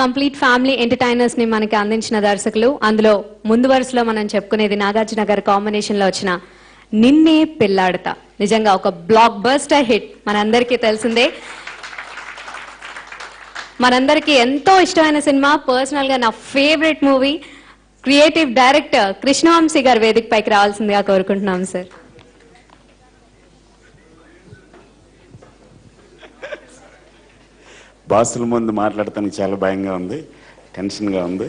Complete family entertainers ని మనకి అందించిన దర్శకులు. అందులో ముందు వరుసలో మనం చెప్పుకునేది నాగార్జున గారి కాంబినేషన్ లో వచ్చిన నిన్నే పెళ్లాడతా. నిజంగా ఒక బ్లాక్ బస్టర్ హిట్, మనందరికీ తెలిసిందే. మనందరికీ ఎంతో ఇష్టమైన సినిమా, పర్సనల్ గా నా favourite movie. Creative director Krishna Vamsi గారు వేదిక పైకి రావాల్సిందిగా కోరుకుంటున్నాం సార్. బాసుల ముందు మాట్లాడటానికి చాలా భయంగా ఉంది, టెన్షన్గా ఉంది.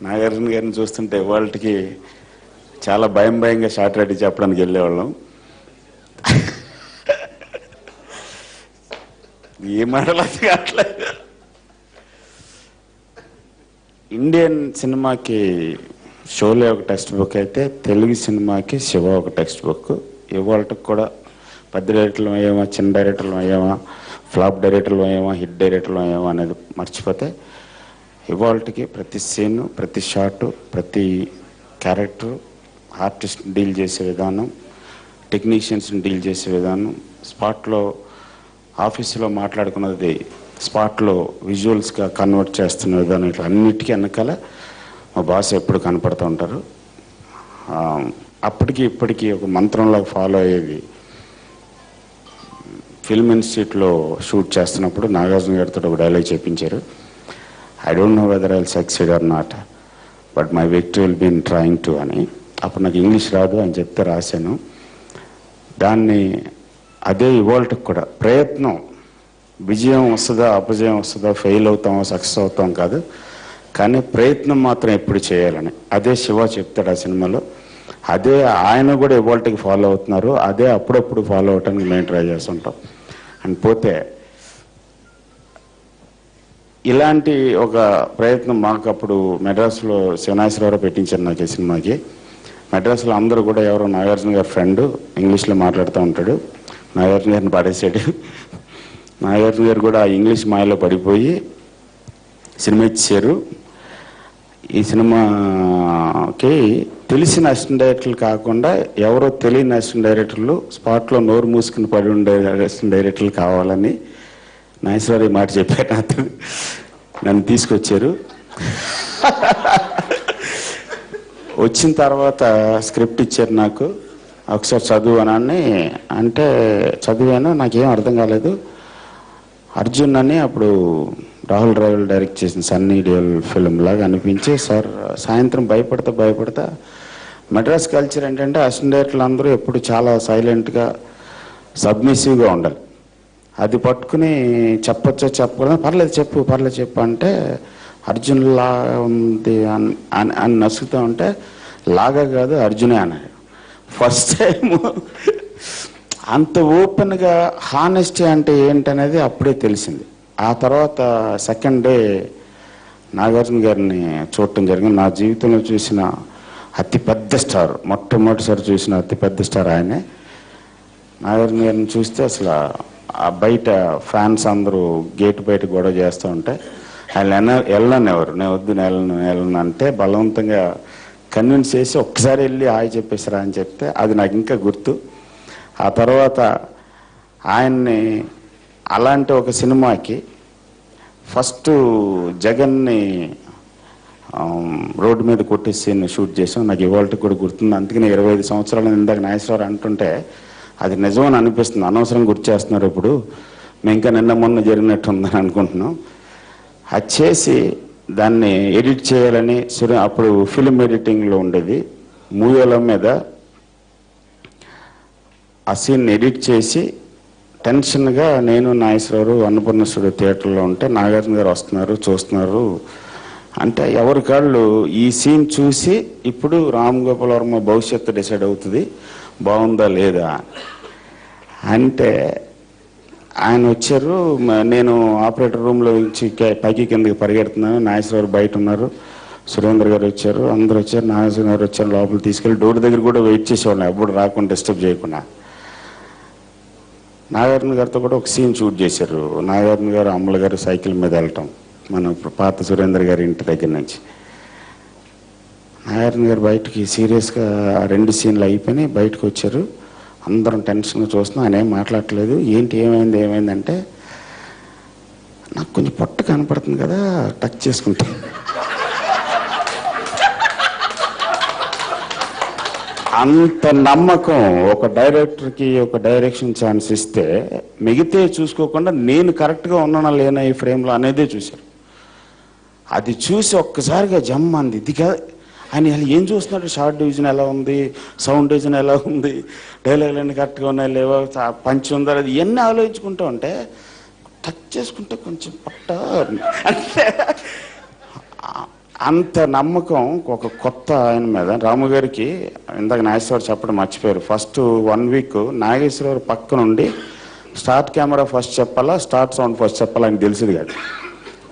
నాగార్జున గారిని చూస్తుంటే వాళ్ళకి చాలా భయంగా షార్ట్ రెడీ చెప్పడానికి వెళ్ళేవాళ్ళం. ఏ మాటలు కావట్లేదు. ఇండియన్ సినిమాకి షోలే ఒక టెక్స్ట్ బుక్ అయితే తెలుగు సినిమాకి శివ ఒక టెక్స్ట్ బుక్. ఇవాళకి కూడా పెద్ద డైరెక్టర్లు అయ్యామా, చిన్న డైరెక్టర్లు అయ్యామా, ఫ్లాప్ డైరెక్టర్లు అయ్యామా, హిట్ డైరెక్టర్లు అయ్యామా అనేది మర్చిపోతే ఇవాళకి ప్రతి సీను, ప్రతి షాటు, ప్రతి క్యారెక్టర్, ఆర్టిస్ట్ని డీల్ చేసే విధానం, టెక్నీషియన్స్ని డీల్ చేసే విధానం, స్పాట్లో ఆఫీసులో మాట్లాడుకున్నది స్పాట్లో విజువల్స్గా కన్వర్ట్ చేస్తున్న విధానం, ఇట్లా అన్నిటికీ వెనకాల మా బాస్ ఎప్పుడు కనపడుతూ ఉంటారు. అప్పటికి ఇప్పటికీ ఒక మంత్రంలాగా ఫాలో అయ్యేది. ఫిల్మ్ ఇన్స్టిట్యూట్లో షూట్ చేస్తున్నప్పుడు నాగార్జున గారితో ఒక డైలాగ్ చెప్పించారు. I don't know whether I will succeed or not, but my victory will be in trying to అని. అప్పుడు నాకు ఇంగ్లీష్ రాదు అని చెప్తే రాశాను. దాన్ని అదే ఇవాళకి కూడా ప్రయత్నం, విజయం వస్తుందా అపజయం వస్తుందా, ఫెయిల్ అవుతామో సక్సెస్ అవుతాం కాదు, కానీ ప్రయత్నం మాత్రం ఎప్పుడు చేయాలని అదే శివ చెప్తాడు ఆ సినిమాలో. అదే ఆయన కూడా ఇవాళకి ఫాలో అవుతున్నారు. అదే అప్పుడప్పుడు ఫాలో అవటానికి మేము ట్రై చేస్తుంటాం. అని పోతే ఇలాంటి ఒక ప్రయత్నం మాకు అప్పుడు మెడ్రాస్లో శివనాశ్వరరావు పెట్టించారు నాకు ఈ సినిమాకి. మెడ్రాస్లో అందరూ కూడా ఎవరో నాగార్జున గారి ఫ్రెండ్ ఇంగ్లీష్లో మాట్లాడుతూ ఉంటాడు, నాగార్జున గారిని పడేసాడు. నాగార్జున గారు కూడా ఇంగ్లీష్ మాయలో పడిపోయి సినిమా ఇచ్చారు. ఈ సినిమాకి తెలిసిన అసిస్టెంట్ డైరెక్టర్లు కాకుండా ఎవరో తెలియని అసిస్టెంట్ డైరెక్టర్లు, స్పాట్లో నోరు మూసుకుని పడి ఉండే అసిస్టెంట్ డైరెక్టర్లు కావాలని నాగేశ్వరరావు మాట చెప్పారు. నాకు నన్ను తీసుకొచ్చారు. వచ్చిన తర్వాత స్క్రిప్ట్ ఇచ్చారు నాకు, ఒకసారి చదువు అని అంటే చదివాను. నాకేం అర్థం కాలేదు. అర్జున్ అని అప్పుడు రాహుల్ ద్రావిడ్ డైరెక్ట్ చేసిన సన్నీ డియోల్ ఫిల్మ్ లాగా అనిపించి, సార్ సాయంత్రం భయపడతా మెడ్రాస్ కల్చర్ ఏంటంటే అసిస్టెంట్ డైరెక్టర్లు అందరూ ఎప్పుడు చాలా సైలెంట్గా సబ్మిసివ్గా ఉండాలి. అది పట్టుకుని చెప్పొచ్చో చెప్పకూడదు, పర్లేదు చెప్పు అంటే అర్జున్ లా ఉంది అని నసుకుతూ ఉంటే లాగా కాదు అర్జునే అన్నాడు. ఫస్ట్ టైం అంత ఓపెన్గా హానెస్టీ అంటే ఏంటనేది అప్పుడే తెలిసింది. ఆ తర్వాత సెకండ్ డే నాగార్జున గారిని చూడటం జరిగింది. నా జీవితంలో చూసిన అతిపెద్ద స్టార్, మొట్టమొదటిసారి చూసిన అతిపెద్ద స్టార్ ఆయనే. నాగార్జున గారిని చూస్తే అసలు ఆ బయట ఫ్యాన్స్ అందరూ గేట్ బయట గొడవ చేస్తూ ఉంటే ఆయన వెళ్ళనెవరు, నేను వద్దు వెళ్ళను అంటే బలవంతంగా కన్విన్స్ చేసి ఒక్కసారి వెళ్ళి హాయ్ చెప్పేసారా అని చెప్తే అది నాకు ఇంకా గుర్తు. ఆ తర్వాత ఆయన్ని అలాంటి ఒక సినిమాకి ఫస్ట్ జగన్ని రోడ్డు మీద కొట్టేసి సీన్ షూట్ చేసాం. నాకు ఇవాళకి కూడా గుర్తుంది. అందుకని 25 సంవత్సరాల ఇందాక నాగేశ్వరరావు అంటుంటే అది నిజమని అనిపిస్తుంది. అనవసరం గుర్తు చేస్తున్నారు ఇప్పుడు, మేము ఇంకా నిన్న మొన్న జరిగినట్టు ఉందని అనుకుంటున్నాం. అది చేసి దాన్ని ఎడిట్ చేయాలని అప్పుడు ఫిల్మ్ ఎడిటింగ్లో ఉండేది. మూవీల మీద ఆ సీన్ ఎడిట్ చేసి టెన్షన్గా నేను నాగేశ్వరరావు అన్నపూర్ణ స్టూడియో థియేటర్లో ఉంటే నాగార్జున గారు వస్తున్నారు చూస్తున్నారు అంటే ఎవరి కాళ్ళు ఈ సీన్ చూసి ఇప్పుడు రామ్ గోపాల్ వర్మ భవిష్యత్తు డిసైడ్ అవుతుంది బాగుందా లేదా అంటే ఆయన వచ్చారు. నేను ఆపరేటర్ రూమ్లో నుంచి పైకి కిందకి పరిగెడుతున్నాను, నాగేశ్వరరావు బయట ఉన్నారు, సురేంద్ర గారు వచ్చారు, అందరూ వచ్చారు, నాగేశ్వర గారు వచ్చారు. లోపల తీసుకెళ్ళి డోర్ దగ్గర కూడా వెయిట్ చేసేవాళ్ళం, ఎప్పుడు రాకుండా డిస్టర్బ్ చేయకుండా. నాగార్జున గారితో కూడా ఒక సీన్ షూట్ చేశారు. నాగార్జున గారు అమ్మల గారు సైకిల్ మీద వెళ్ళటం మన పాత సురేంద్ర గారి ఇంటి దగ్గర నుంచి. నాగార్జున గారు బయటకి సీరియస్గా 2 సీన్లు అయిపోయినాయి, బయటకు వచ్చారు. అందరం టెన్షన్గా చూస్తున్నాం, ఆయన ఏం మాట్లాడట్లేదు. ఏంటి ఏమైంది అంటే నాకు కొంచెం పొట్ట కనపడుతుంది కదా, టచ్ చేసుకుంటే అంత నమ్మకం ఒక డైరెక్టర్కి ఒక డైరెక్షన్ ఛాన్స్ ఇస్తే మిగతా చూసుకోకుండా నేను కరెక్ట్గా ఉన్నానా లేనా ఈ ఫ్రేమ్లో అనేదే చూశారు. అది చూసి ఒక్కసారిగా జమ్ అంది. ఇది కాదు ఆయన అసలు ఏం చూస్తున్నాడు, షార్ట్ డివిజన్ ఎలా ఉంది, సౌండ్ డివిజన్ ఎలా ఉంది, డైలాగులు అన్నీ కరెక్ట్గా ఉన్నాయి లేవా, పంచి ఉందా, అది ఇవన్నీ ఆలోచించుకుంటూ ఉంటే టచ్ చేసుకుంటే కొంచెం పట్ట అంటే అంత నమ్మకం ఒక కొత్త ఆయన మీద. రాము గారికి ఇందాక నాగేశ్వరరావు చెప్పడం మర్చిపోయారు. ఫస్ట్ 1 వీక్ నాగేశ్వరరావు పక్క నుండి స్టార్ట్ కెమెరా ఫస్ట్ చెప్పాలా, స్టార్ట్ సౌండ్ ఫస్ట్ చెప్పాలా అని తెలిసింది కాదు.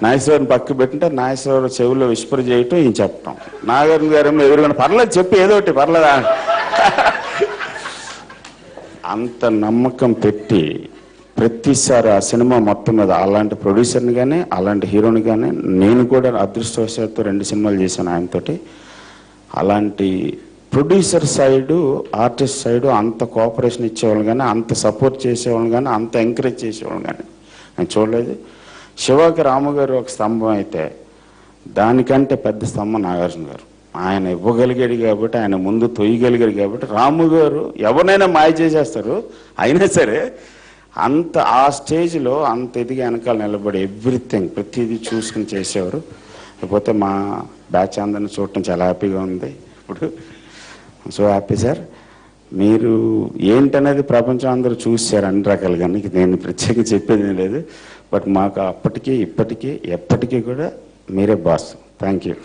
నాగేశ్వరరావుని పక్క పెట్టింటే నాగేశ్వరరావు చెవుల్లో విస్పర్ చేయటం, ఈయన చెప్పటం, నాగార్జున గారేమో ఎదురుగా పర్లేదు చెప్పి ఏదో ఒకటి పర్లేదా అంత నమ్మకం పెట్టి ప్రతిసారి ఆ సినిమా మొత్తం మీద అలాంటి ప్రొడ్యూసర్ని కానీ అలాంటి హీరోని కానీ నేను కూడా అదృష్టవశాత్తు 2 సినిమాలు చేశాను ఆయనతోటి. అలాంటి ప్రొడ్యూసర్ సైడు ఆర్టిస్ట్ సైడు అంత కోఆపరేషన్ ఇచ్చేవాళ్ళు కానీ, అంత సపోర్ట్ చేసేవాళ్ళు కానీ, అంత ఎంకరేజ్ చేసేవాళ్ళు కానీ నేను చూడలేదు. శివాకి రాము గారు ఒక స్తంభం అయితే దానికంటే పెద్ద స్తంభం నాగార్జున గారు. ఆయన ఇవ్వగలిగాడు కాబట్టి, ఆయన ముందు తొయ్యగలిగాడు కాబట్టి. రాము గారు ఎవరినైనా మాయ చేసేస్తారు, అయినా సరే అంత ఆ స్టేజ్లో అంత ఎదిగి వెనకాల నిలబడి ఎవ్రీథింగ్ ప్రతిదీ చూసుకుని చేసేవారు. లేకపోతే మా బ్యాచ్ అందరిని చూడటం చాలా హ్యాపీగా ఉంది ఇప్పుడు. So happy sir. మీరు ఏంటనేది ప్రపంచం అందరూ చూశారు అన్ని రకాలుగా, నేను ప్రత్యేకంగా చెప్పేది లేదు. బట్ మాకు అప్పటికీ ఇప్పటికీ ఎప్పటికీ కూడా మీరే బాస్. Thank you.